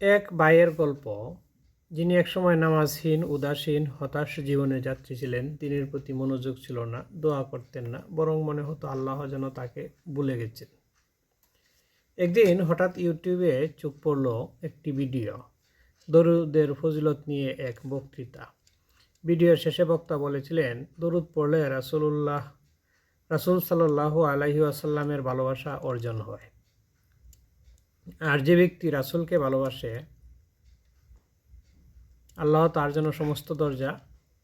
এক ভাইয়ের গল্প, যিনি একসময় নামাজহীন, উদাসীন, হতাশ জীবনের যাত্রী ছিলেন। দিনের প্রতি মনোযোগ ছিল না, দোয়া করতেন না, বরং মনে হতো আল্লাহ যেন তাকে ভুলে গেছেন। একদিন হঠাৎ ইউটিউবে চোখ পড়ল একটি ভিডিও, দরুদের ফজিলত নিয়ে এক বক্তৃতা। ভিডিওর শেষে বক্তা বলেছিলেন, দরুদ পড়লে রাসূল সাল্লাল্লাহু আলাইহি ওয়াসাল্লামের ভালোবাসা অর্জন হয়। আর যে ব্যক্তি রাসূলকে ভালোবাসে, আল্লাহ তার জন্য সমস্ত দরজা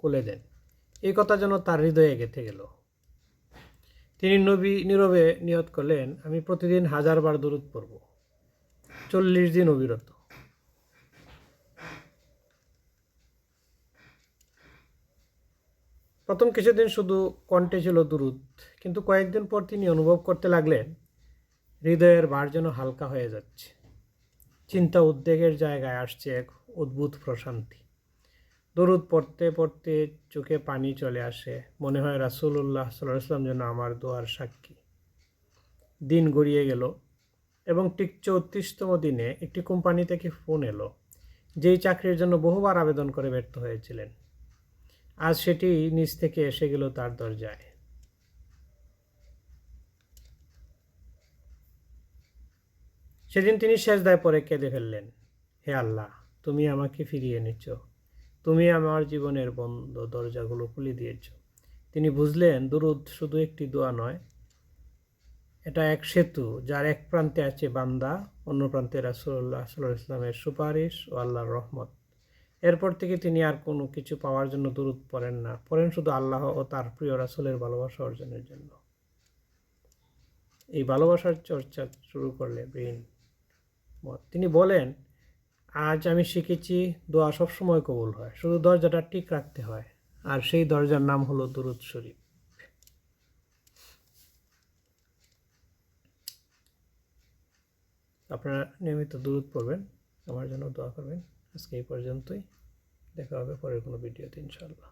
খুলে দেন। এই কথা যেন তার হৃদয়ে গেঁথে গেল। তিনি নীরবে নিয়ত করলেন, আমি প্রতিদিন 1000 বার দরুদ পড়ব, 40 দিন অবিরত। প্রথম কিছুদিন শুধু কণ্ঠে ছিল দুরুদ, কিন্তু কয়েকদিন পর তিনি অনুভব করতে লাগলেন হৃদয়ের ভার যেন হালকা হয়ে যাচ্ছে। চিন্তা উদ্বেগের জায়গায় আসছে এক অদ্ভুত প্রশান্তি। দরুদ পড়তে পড়তে চোখে পানি চলে আসে, মনে হয় রাসূলুল্লাহ সাল্লাল্লাহু আলাইহি ওয়াসাল্লাম যেন আমার দোয়ার সাক্ষী। দিন গড়িয়ে গেল এবং ঠিক 34তম দিনে একটি কোম্পানি থেকে ফোন এলো, যেই চাকরির জন্য বহুবার আবেদন করে ব্যর্থ হয়েছিলেন। আজ সেটি নিজ থেকে এসে গেল তার দরজায়। সেদিন তিনি সেজদায় পড়ে কেঁদে ফেললেন, হে আল্লাহ, তুমি আমাকে ফিরিয়ে এনেছ, তুমি আমার জীবনের বন্ধ দরজাগুলো খুলে দিয়েছ। তিনি বুঝলেন দুরুদ শুধু একটি দোয়া নয়, এটা এক সেতু, যার এক প্রান্তে আছে বান্দা, অন্য প্রান্তে রাসূলুল্লাহ সাল্লাল্লাহু আলাইহি ওয়াসাল্লামের সুপারিশ ও আল্লাহর রহমত। এরপর থেকে তিনি আর কোনো কিছু পাওয়ার জন্য দুরুদ পড়েন না, পড়েন শুধু আল্লাহ ও তার প্রিয় রাসূলের ভালোবাসা অর্জনের জন্য। এই ভালোবাসার চর্চা শুরু করলে ব্রেইন তিনি বলেন, আজ আমি শিখেছি দোয়া সবসময় কবুল হয়, শুধু দরজাটা ঠিক রাখতে হয়, আর সেই দরজার নাম হলো দুরুদ শরীফ। আপনারা নিয়মিত দুরুদ পড়বেন, আমার জন্য দোয়া করবেন। আজকে এই পর্যন্তই, দেখা হবে পরের কোনো ভিডিওতে ইনশাআল্লাহ।